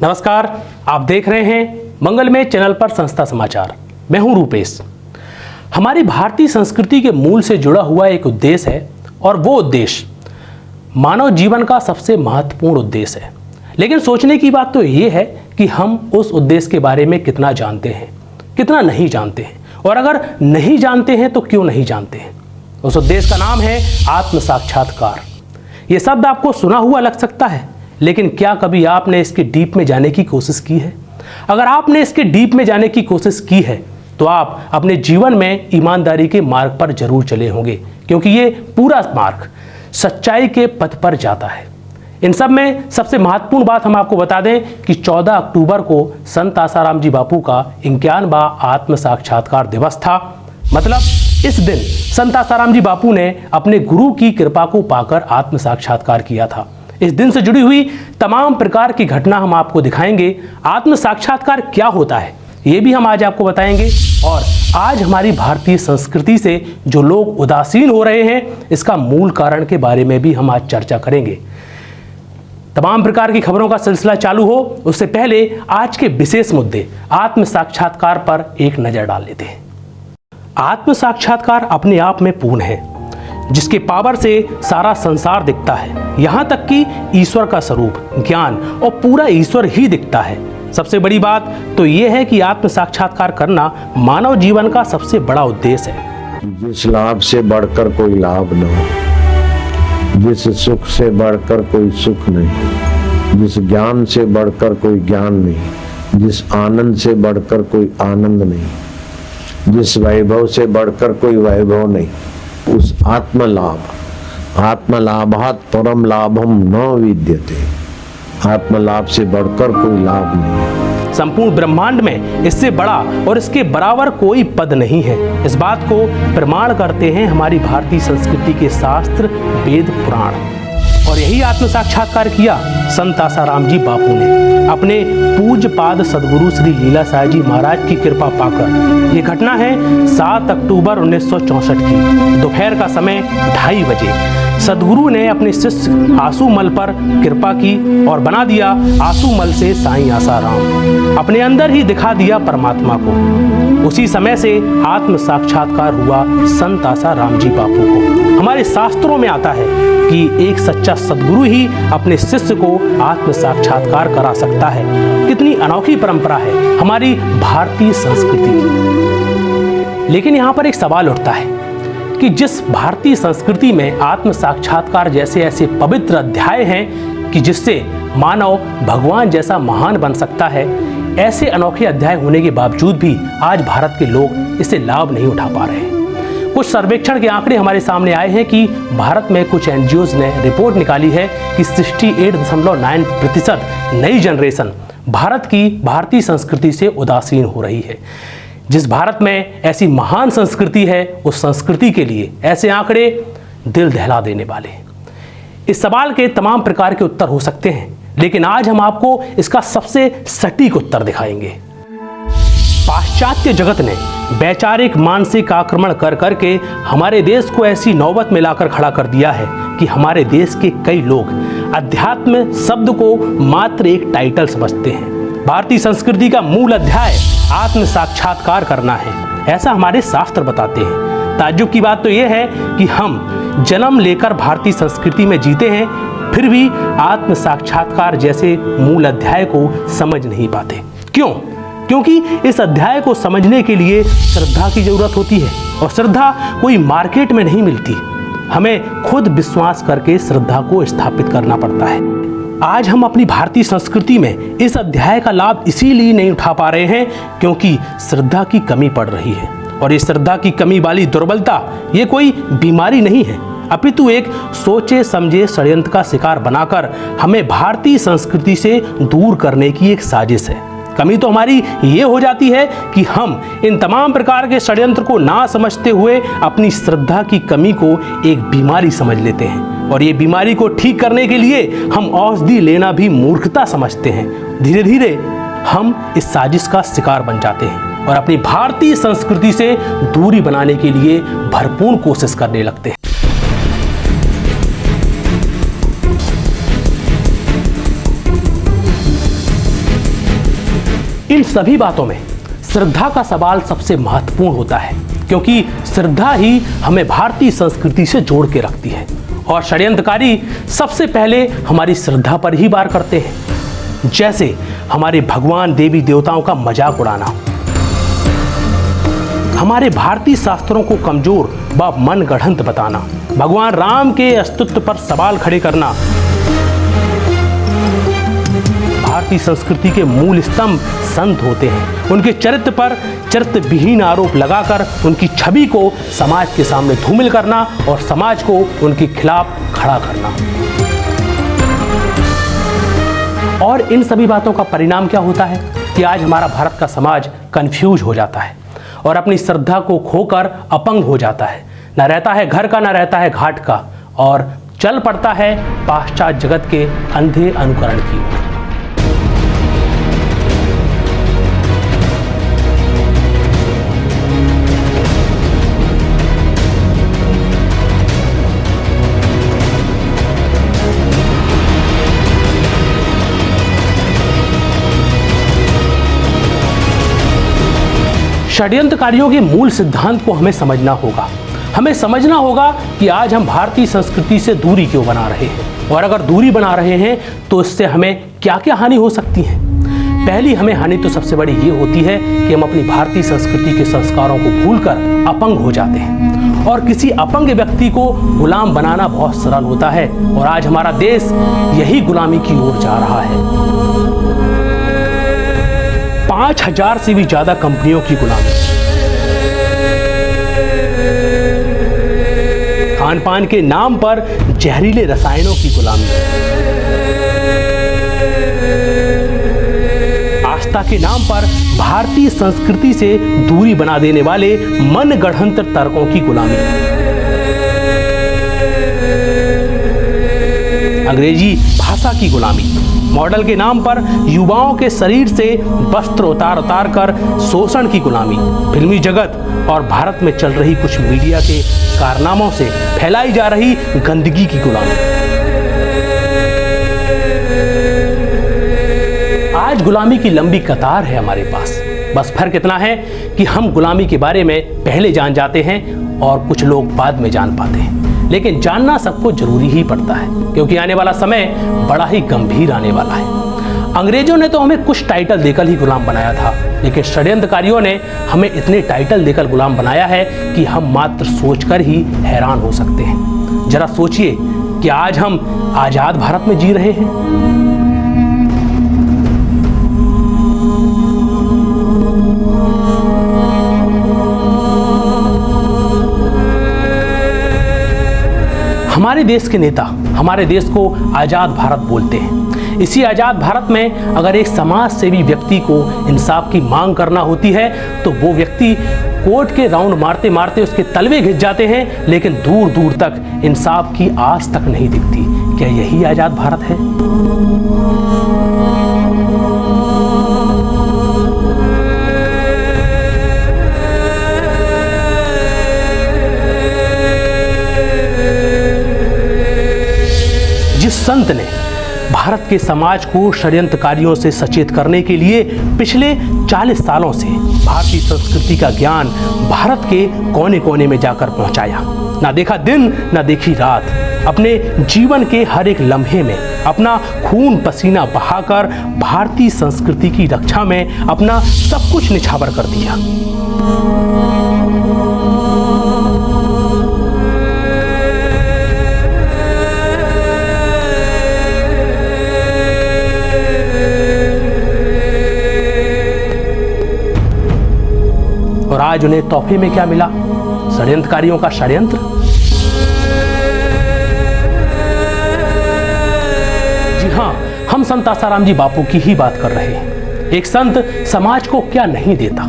नमस्कार, आप देख रहे हैं मंगलमय चैनल पर संस्था समाचार। मैं हूं रूपेश। हमारी भारतीय संस्कृति के मूल से जुड़ा हुआ एक उद्देश्य है और वो उद्देश्य मानव जीवन का सबसे महत्वपूर्ण उद्देश्य है। लेकिन सोचने की बात तो ये है कि हम उस उद्देश्य के बारे में कितना जानते हैं, कितना नहीं जानते हैं, और अगर नहीं जानते हैं तो क्यों नहीं जानते हैं। उस उद्देश्य का नाम है आत्म साक्षात्कार। ये शब्द आपको सुना हुआ लग सकता है, लेकिन क्या कभी आपने इसके डीप में जाने की कोशिश की है? अगर आपने इसके डीप में जाने की कोशिश की है तो आप अपने जीवन में ईमानदारी के मार्ग पर जरूर चले होंगे, क्योंकि ये पूरा मार्ग सच्चाई के पथ पर जाता है। इन सब में सबसे महत्वपूर्ण बात हम आपको बता दें कि 14 अक्टूबर को संत आसाराम जी बापू का 51वां आत्म साक्षात्कार दिवस था। मतलब इस दिन संत आसाराम जी बापू ने अपने गुरु की कृपा को पाकर आत्म साक्षात्कार किया था। इस दिन से जुड़ी हुई तमाम प्रकार की घटना हम आपको दिखाएंगे। आत्म साक्षात्कार क्या होता है ये भी हम आज आपको बताएंगे, और आज हमारी भारतीय संस्कृति से जो लोग उदासीन हो रहे हैं इसका मूल कारण के बारे में भी हम आज चर्चा करेंगे। तमाम प्रकार की खबरों का सिलसिला चालू हो उससे पहले आज के विशेष मुद्दे आत्म साक्षात्कार पर एक नजर डाल लेते हैं। आत्म साक्षात्कार अपने आप में पूर्ण है, जिसके पावर से सारा संसार दिखता है, यहाँ तक कि ईश्वर का स्वरूप, ज्ञान और पूरा ईश्वर ही दिखता है। सबसे बड़ी बात तो यह है कि आत्म साक्षात्कार करना मानव जीवन का सबसे बड़ा उद्देश्य है। जिस लाभ से बढ़कर कोई लाभ न हो, जिस सुख से बढ़कर कोई सुख नहीं, जिस ज्ञान से बढ़कर कोई ज्ञान नहीं, जिस आनंद से बढ़कर कोई आनंद नहीं, जिस वैभव से बढ़कर कोई वैभव नहीं, उस आत्मलाभात परम लाभम न विद्यते। आत्मलाभ से बढ़कर कोई लाभ नहीं है। संपूर्ण ब्रह्मांड में इससे बड़ा और इसके बराबर कोई पद नहीं है। इस बात को प्रमाण करते हैं हमारी भारतीय संस्कृति के शास्त्र, वेद, पुराण। और यही आत्म साक्षात्कार किया संत आसाराम जी बापू ने अपने पूज्य पाद सदगुरु श्री लीला साई जी महाराज की कृपा पाकर। ये घटना है 7 अक्टूबर 1964 की। दोपहर का समय 2:30 बजे सदगुरु ने अपने शिष्य आसूमल पर कृपा की और बना दिया आसूमल से साईं आसाराम। अपने अंदर ही दिखा दिया परमात्मा को। उसी समय से आत्म साक्षात्कार हुआ संत आसाराम जी बापू को। हमारे शास्त्रों में आता है कि एक सच्चा सदगुरु ही अपने शिष्य को आत्म साक्षात्कार करा सकता है। कितनी अनोखी परंपरा है हमारी भारतीय संस्कृति की। लेकिन यहाँ पर एक सवाल उठता है कि जिस भारतीय संस्कृति में आत्म साक्षात्कार जैसे ऐसे पवित्र अध्याय हैं कि जिससे मानव भगवान जैसा महान बन सकता है, ऐसे अनोखे अध्याय होने के बावजूद भी आज भारत के लोग इससे लाभ नहीं उठा पा रहे हैं। कुछ सर्वेक्षण के आंकड़े हमारे सामने आए हैं कि भारत में कुछ एनजीओज ने रिपोर्ट निकाली है कि 68.9% नई जनरेशन भारत की भारतीय संस्कृति से उदासीन हो रही है। जिस भारत में ऐसी महान संस्कृति है, उस संस्कृति के लिए ऐसे आंकड़े दिल दहला देने वाले हैं। इस सवाल के तमाम प्रकार के उत्तर हो सकते हैं, लेकिन आज हम आपको इसका सबसे सटीक उत्तर दिखाएंगे। पाश्चात्य जगत ने वैचारिक मानसिक आक्रमण कर करके हमारे देश को ऐसी नौबत में लाकर खड़ा कर दिया है कि हमारे देश के कई लोग अध्यात्म शब्द को मात्र एक टाइटल समझते हैं। भारतीय संस्कृति का मूल अध्याय आत्म साक्षात्कार करना है, ऐसा हमारे शास्त्र बताते हैं। ताज्जुब की बात तो यह है कि हम जन्म लेकर भारतीय संस्कृति में जीते हैं, फिर भी आत्म साक्षात्कार जैसे मूल अध्याय को समझ नहीं पाते। क्यों? क्योंकि इस अध्याय को समझने के लिए श्रद्धा की जरूरत होती है, और श्रद्धा कोई मार्केट में नहीं मिलती। हमें खुद विश्वास करके श्रद्धा को स्थापित करना पड़ता है। आज हम अपनी भारतीय संस्कृति में इस अध्याय का लाभ इसीलिए नहीं उठा पा रहे हैं क्योंकि श्रद्धा की कमी पड़ रही है। और इस श्रद्धा की कमी वाली दुर्बलता ये कोई बीमारी नहीं है, अपितु एक सोचे समझे षड्यंत्र का शिकार बनाकर हमें भारतीय संस्कृति से दूर करने की एक साजिश है। कमी तो हमारी ये हो जाती है कि हम इन तमाम प्रकार के षड्यंत्र को ना समझते हुए अपनी श्रद्धा की कमी को एक बीमारी समझ लेते हैं, और ये बीमारी को ठीक करने के लिए हम औषधि लेना भी मूर्खता समझते हैं। धीरे धीरे हम इस साजिश का शिकार बन जाते हैं और अपनी भारतीय संस्कृति से दूरी बनाने के लिए भरपूर कोशिश करने लगते हैं। इन सभी बातों में श्रद्धा का सवाल सबसे महत्वपूर्ण होता है, क्योंकि श्रद्धा ही हमें भारतीय संस्कृति से जोड़ के रखती है। और षड्यंत्रकारी सबसे पहले हमारी श्रद्धा पर ही वार करते हैं, जैसे हमारे भगवान देवी देवताओं का मजाक उड़ाना, हमारे भारतीय शास्त्रों को कमजोर व मनगढ़ंत बताना, भगवान राम के अस्तित्व पर सवाल खड़े करना, भारतीय संस्कृति के मूल स्तंभ संत होते हैं, उनके चरित्र पर चरित्रविहीन आरोप लगाकर उनकी छवि को समाज के सामने धूमिल करना और समाज को उनके खिलाफ खड़ा करना। और इन सभी बातों का परिणाम क्या होता है कि आज हमारा भारत का समाज कंफ्यूज हो जाता है और अपनी श्रद्धा को खोकर अपंग हो जाता है। न रहता है घर का, न रहता है घाट का, और चल पड़ता है पाश्चात्य जगत के अंधे अनुकरण की ओर। षड्यंत्रकारियों के मूल सिद्धांत को हमें समझना होगा। हमें समझना होगा कि आज हम भारतीय संस्कृति से दूरी क्यों बना रहे हैं, और अगर दूरी बना रहे हैं तो इससे हमें क्या क्या हानि हो सकती है। पहली हमें हानि तो सबसे बड़ी ये होती है कि हम अपनी भारतीय संस्कृति के संस्कारों को भूलकर अपंग हो जाते हैं, और किसी अपंग व्यक्ति को गुलाम बनाना बहुत सरल होता है, और आज हमारा देश यही गुलामी की ओर जा रहा है। 5000 से भी ज्यादा कंपनियों की गुलामी, खान पान के नाम पर जहरीले रसायनों की गुलामी, आस्था के नाम पर भारतीय संस्कृति से दूरी बना देने वाले मनगढ़ंत तर्कों की गुलामी, अंग्रेजी भाषा की गुलामी, मॉडल के नाम पर युवाओं के शरीर से वस्त्र उतार कर शोषण की गुलामी, फिल्मी जगत और भारत में चल रही कुछ मीडिया के कारनामों से फैलाई जा रही गंदगी की गुलामी। आज गुलामी की लंबी कतार है हमारे पास। बस फर्क इतना है कि हम गुलामी के बारे में पहले जान जाते हैं और कुछ लोग बाद में जान पाते हैं, लेकिन जानना सबको जरूरी ही पड़ता है, क्योंकि आने वाला समय बड़ा ही गंभीर आने वाला है। अंग्रेजों ने तो हमें कुछ टाइटल देकर ही गुलाम बनाया था, लेकिन षड्यंत्रकारियों ने हमें इतने टाइटल देकर गुलाम बनाया है कि हम मात्र सोचकर ही हैरान हो सकते हैं। जरा सोचिए कि आज हम आजाद भारत में जी रहे हैं। हमारे देश के नेता हमारे देश को आज़ाद भारत बोलते हैं। इसी आज़ाद भारत में अगर एक समाज सेवी व्यक्ति को इंसाफ की मांग करना होती है तो वो व्यक्ति कोर्ट के राउंड मारते मारते उसके तलवे घिस जाते हैं, लेकिन दूर दूर तक इंसाफ की आस तक नहीं दिखती। क्या यही आज़ाद भारत है? जिस संत ने भारत के समाज को षड्यंत्रकारियों से सचेत करने के लिए पिछले 40 सालों से भारतीय संस्कृति का ज्ञान भारत के कोने कोने में जाकर पहुंचाया, ना देखा दिन ना देखी रात, अपने जीवन के हर एक लम्हे में अपना खून पसीना बहाकर भारतीय संस्कृति की रक्षा में अपना सब कुछ निछावर कर दिया। और आज उन्हें तोहफे में क्या मिला? षड्यंत्रकारियों का षड्यंत्र। जी हाँ, हम संत आसाराम जी बापू की ही बात कर रहे हैं। एक संत समाज को क्या नहीं देता।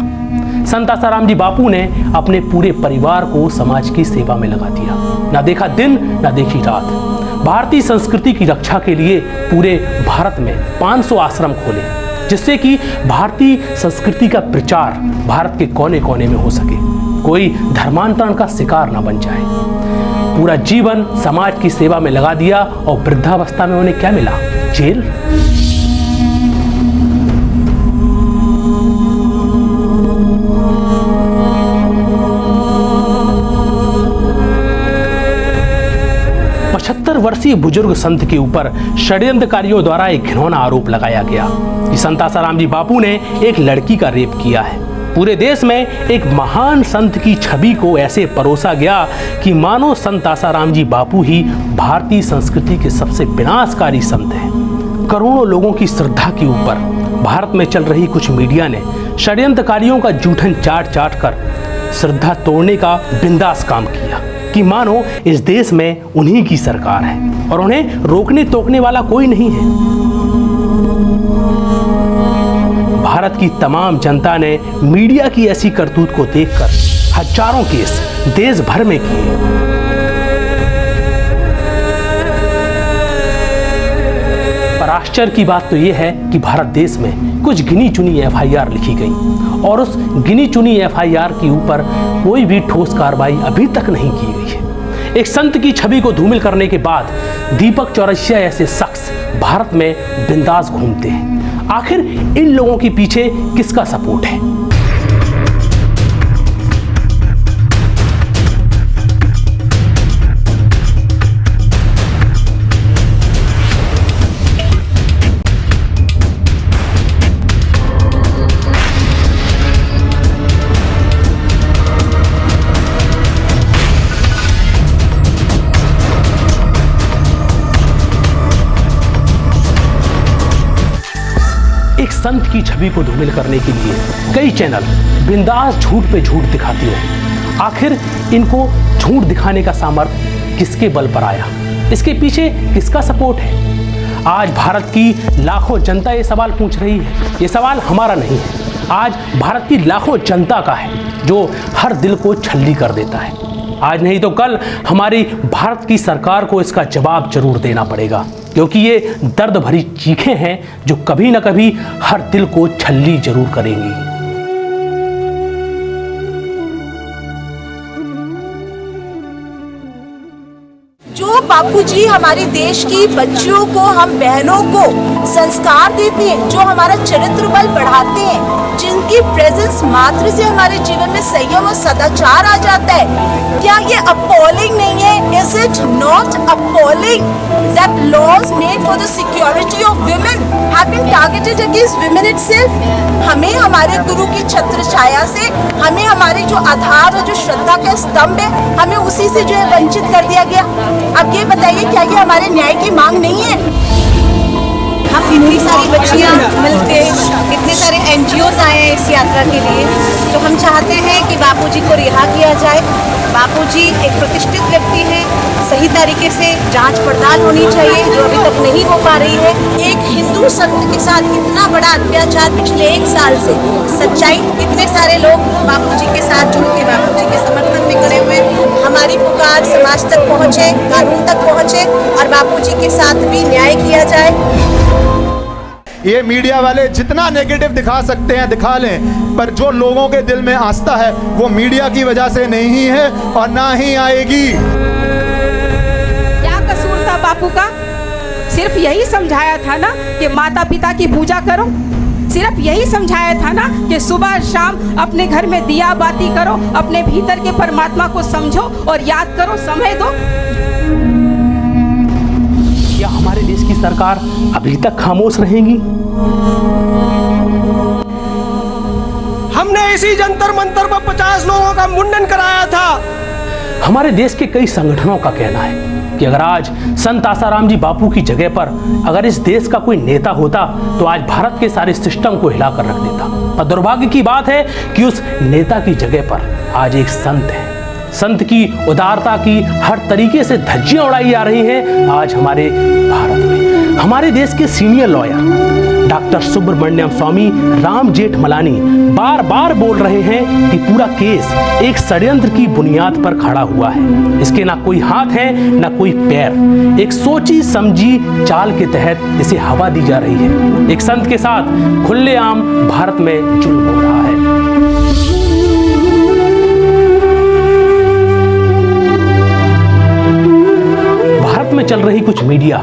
संत आसाराम जी बापू ने अपने पूरे परिवार को समाज की सेवा में लगा दिया, ना देखा दिन ना देखी रात। भारतीय संस्कृति की रक्षा के लिए पूरे भारत में 500 आश्रम खोले, जिससे कि भारतीय संस्कृति का प्रचार भारत के कोने कोने में हो सके, कोई धर्मांतरण का शिकार न बन जाए। पूरा जीवन समाज की सेवा में लगा दिया और वृद्धावस्था में उन्हें क्या मिला? जेल। वर्षीय बुजुर्ग संत के ऊपर षड्यंत्रकारियों द्वारा एक घिनौना आरोप लगाया गया कि संत आसाराम जी बापू ने एक लड़की का रेप किया है। पूरे देश में एक महान संत की छवि को ऐसे परोसा गया कि मानो संत आसाराम जी बापू ही भारतीय संस्कृति के सबसे विनाशकारी संत हैं। करोड़ों लोगों की श्रद्धा के ऊपर भारत में चल रही कुछ मीडिया ने षड्यंत्रकारियों का जूठन चाट कर श्रद्धा तोड़ने का बिंदास काम किया कि मानो इस देश में उन्हीं की सरकार है और उन्हें रोकने टोकने वाला कोई नहीं है। भारत की तमाम जनता ने मीडिया की ऐसी करतूत को देखकर हजारों केस देश भर में किए। पर आश्चर्य की बात तो यह है कि भारत देश में कुछ गिनी चुनी एफआईआर लिखी गई और उस गिनी चुनी एफआईआर के ऊपर कोई भी ठोस कार्रवाई अभी तक नहीं की गई है। एक संत की छवि को धूमिल करने के बाद दीपक चौरसिया ऐसे शख्स भारत में बिंदास घूमते हैं। आखिर इन लोगों के पीछे किसका सपोर्ट है? एक संत की छवि को धूमिल करने के लिए कई चैनल बिंदास झूठ पे झूठ दिखाती है। आखिर इनको झूठ दिखाने का सामर्थ्य किसके बल पर आया? इसके पीछे किसका सपोर्ट है? आज भारत की लाखों जनता ये सवाल पूछ रही है। ये सवाल हमारा नहीं है, आज भारत की लाखों जनता का है जो हर दिल को छल्ली कर देता है। आज नहीं तो कल हमारी भारत की सरकार को इसका जवाब जरूर देना पड़ेगा, क्योंकि ये दर्द भरी चीखें हैं जो कभी ना कभी हर दिल को छल्ली जरूर करेंगी। जो बापूजी हमारे देश की बच्चियों को, हम बहनों को संस्कार देते हैं, जो हमारा चरित्र बल बढ़ाते हैं, जिनकी प्रेजेंस मात्र से हमारे जीवन में संयम और सदाचार आ जाता है, क्या ये अपॉलिंग नहीं है? Is it not appalling that laws made for the security of women have been targeted against women itself? हमें हमारे गुरु की छत्र छाया से, हमें हमारे जो आधार और जो श्रद्धा का स्तंभ है, हमें उसी से जो है वंचित कर दिया गया। अब ये बताइए, क्या ये हमारे न्याय की मांग नहीं है? हम इतनी सारी बच्चियाँ मिलके, इतने सारे NGOs आए हैं इस यात्रा के लिए, तो हम चाहते हैं कि बापूजी को रिहा किया जाए। बापूजी एक प्रतिष्ठित व्यक्ति हैं, सही तरीके से जांच पड़ताल होनी चाहिए जो अभी तक नहीं हो पा रही है। एक हिंदू संत के साथ इतना बड़ा अत्याचार पिछले 1 साल से, सच्चाई इतने सारे लोग बापूजी के साथ जुड़ के बापूजी के समर्थन में खड़े हुए। हमारी पुकार समाज तक पहुँचे, कानून तक पहुँचे और बापूजी के साथ भी न्याय किया जाए। ये मीडिया वाले जितना नेगेटिव दिखा सकते हैं दिखा लें, पर जो लोगों के दिल में आस्था है वो मीडिया की वजह से नहीं है और ना ही आएगी। क्या कसूर था बापू का? सिर्फ यही समझाया था ना कि माता पिता की पूजा करो, सिर्फ यही समझाया था ना कि सुबह शाम अपने घर में दिया बाती करो, अपने भीतर के परमात्मा को समझो और याद करो, समय दो। क्या हमारे देश की सरकार अभी तक खामोश रहेगी? हमने इसी जंतर मंतर पर 50 लोगों का मुंडन कराया था। हमारे देश के कई संगठनों का कहना है कि अगर आज संत आसाराम जी बापू की जगह पर अगर इस देश का कोई नेता होता तो आज भारत के सारे सिस्टम को हिलाकर रख देता। पर दुर्भाग्य की बात है कि उस नेता की जगह पर आज एक संत है। संत की उदारता की हर तरीके से धज्जियां उड़ाई जा रही हैं आज हमारे भारत में। हमारे देश के सीनियर लॉयर डॉक्टर सुब्रमण्यम स्वामी राम जेठमलानी बार बार बोल रहे हैं कि पूरा केस एक षड्यंत्र की बुनियाद पर खड़ा हुआ है। इसके ना कोई हाथ है ना कोई पैर, एक सोची समझी चाल के तहत इसे हवा दी जा रही है। एक संत के साथ खुलेआम भारत में जुल्म हो रहा है। में चल रही कुछ मीडिया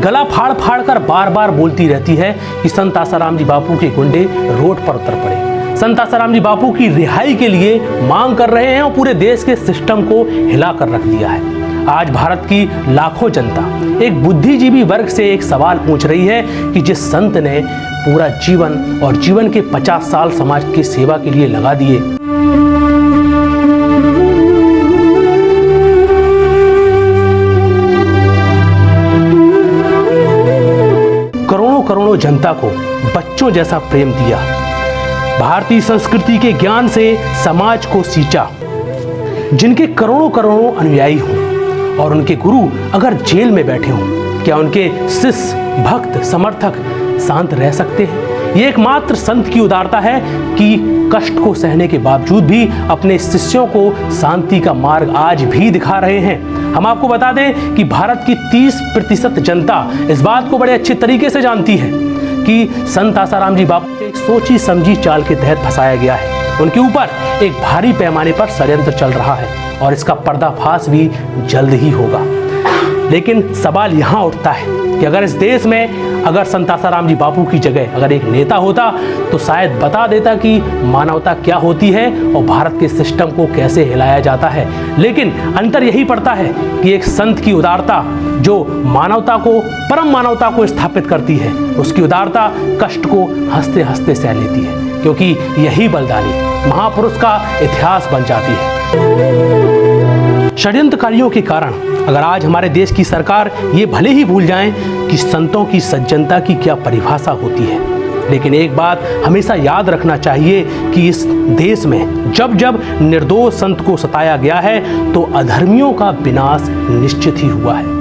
गला फाड़ फाड़ कर बार बार बोलती रहती है कि संत आसाराम जी बापू के गुंडे रोड पर उतर पड़े, संत आसाराम जी बापू की रिहाई के लिए मांग कर रहे हैं और पूरे देश के सिस्टम को हिला कर रख दिया है। आज भारत की लाखों जनता एक बुद्धिजीवी वर्ग से एक सवाल पूछ रही है कि जिस संत ने पूरा जीवन और जीवन के 50 साल समाज की सेवा के लिए लगा दिए, करोड़ों जनता को बच्चों जैसा प्रेम दिया, भारतीय संस्कृति के ज्ञान से समाज को सींचा, जिनके करोड़ों अनुयायी हों और उनके गुरु अगर जेल में बैठे हों, क्या उनके शिष्य, भक्त, समर्थक शांत रह सकते हैं? ये एकमात्र संत की उदारता है कि कष्ट को सहने के बावजूद भी अपने शिष्यों को शांति का मार्ग आज भी दिखा रहे हैं। हम आपको बता दें कि भारत की 30% जनता इस बात को बड़े अच्छे तरीके से जानती है कि संत आसाराम जी बापू को एक सोची समझी चाल के तहत फंसाया गया है। उनके ऊपर एक भारी पैमाने पर षड्यंत्र चल रहा है और इसका पर्दाफाश भी जल्द ही होगा। लेकिन सवाल यहाँ उठता है कि अगर इस देश में अगर संत आसाराम जी बापू की जगह अगर एक नेता होता तो शायद बता देता कि मानवता क्या होती है और भारत के सिस्टम को कैसे हिलाया जाता है। लेकिन अंतर यही पड़ता है कि एक संत की उदारता जो मानवता को, परम मानवता को स्थापित करती है, उसकी उदारता कष्ट को हंसते हंसते सह लेती है, क्योंकि यही बलिदानी महापुरुष का इतिहास बन जाती है। षड्यंत्रकारियों के कारण अगर आज हमारे देश की सरकार ये भले ही भूल जाए कि संतों की सज्जनता की क्या परिभाषा होती है, लेकिन एक बात हमेशा याद रखना चाहिए कि इस देश में जब जब निर्दोष संत को सताया गया है तो अधर्मियों का विनाश निश्चित ही हुआ है।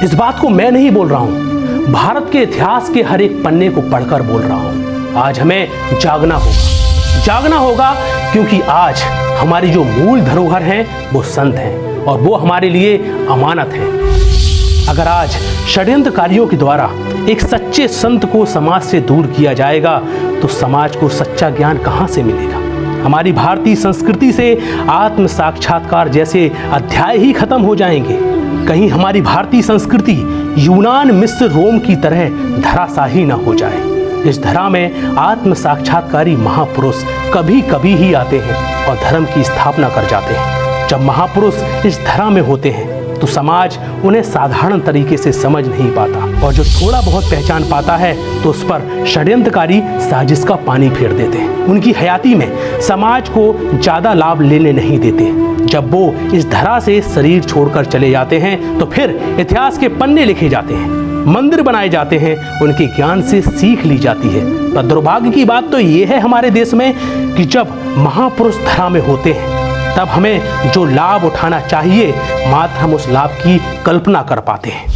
इस बात को मैं नहीं बोल रहा हूँ, भारत के इतिहास के हर एक पन्ने को पढ़कर बोल रहा हूँ। आज हमें जागना होगा क्योंकि आज हमारी जो मूल धरोहर हैं वो संत हैं और वो हमारे लिए अमानत है। अगर आज षड्यंत्रकारियों के द्वारा एक सच्चे संत को समाज से दूर किया जाएगा तो समाज को सच्चा ज्ञान कहाँ से मिलेगा? हमारी भारतीय संस्कृति से आत्म साक्षात्कार जैसे अध्याय ही खत्म हो जाएंगे। कहीं हमारी भारतीय संस्कृति यूनान, मिस्र, रोम की तरह धराशाही न हो जाए। इस धरा में आत्म साक्षात्कारी महापुरुष कभी कभी ही आते हैं और धर्म की स्थापना कर जाते हैं। जब महापुरुष इस धरा में होते हैं तो समाज उन्हें साधारण तरीके से समझ नहीं पाता और जो थोड़ा बहुत पहचान पाता है तो उस पर षड्यंत्रकारी साजिश का पानी फेर देते हैं। उनकी हयाती में समाज को ज़्यादा लाभ लेने नहीं देते। जब वो इस धरा से शरीर छोड़कर चले जाते हैं तो फिर इतिहास के पन्ने लिखे जाते हैं, मंदिर बनाए जाते हैं, उनके ज्ञान से सीख ली जाती है। पर दुर्भाग्य की बात तो ये है हमारे देश में कि जब महापुरुष धरा में होते हैं तब हमें जो लाभ उठाना चाहिए मात्र हम उस लाभ की कल्पना कर पाते हैं।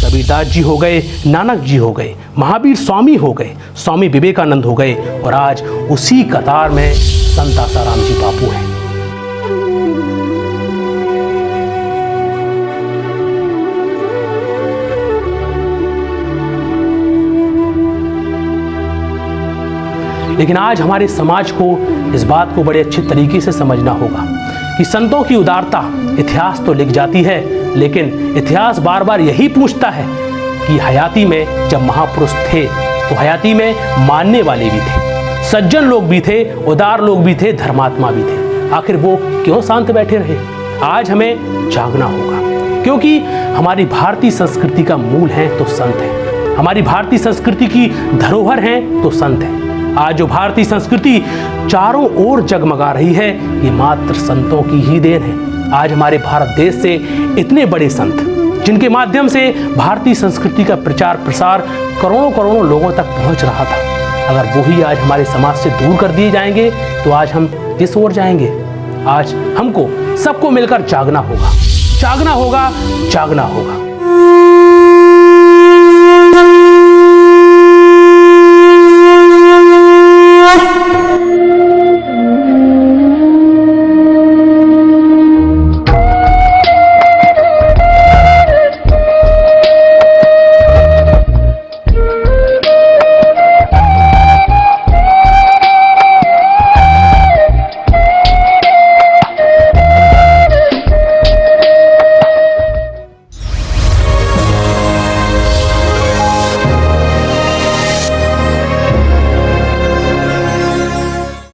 कबीरदास जी हो गए, नानक जी हो गए, महावीर स्वामी हो गए, स्वामी विवेकानंद हो गए और आज उसी कतार में संत आसाराम जी बापू हैं। लेकिन आज हमारे समाज को इस बात को बड़े अच्छे तरीके से समझना होगा कि संतों की उदारता इतिहास तो लिख जाती है, लेकिन इतिहास बार बार यही पूछता है कि हयाती में जब महापुरुष थे तो हयाती में मानने वाले भी थे, सज्जन लोग भी थे, उदार लोग भी थे, धर्मात्मा भी थे। आखिर वो क्यों शांत बैठे रहे? आज हमें जागना होगा क्योंकि हमारी भारतीय संस्कृति का मूल है तो संत है, हमारी भारतीय संस्कृति की धरोहर है तो संत है। आज जो भारतीय संस्कृति चारों ओर जगमगा रही है ये मात्र संतों की ही देन है। आज हमारे भारत देश से इतने बड़े संत जिनके माध्यम से भारतीय संस्कृति का प्रचार प्रसार करोड़ों लोगों तक पहुंच रहा था, अगर वही आज हमारे समाज से दूर कर दिए जाएंगे तो आज हम किस ओर जाएंगे? आज हमको सबको मिलकर जागना होगा।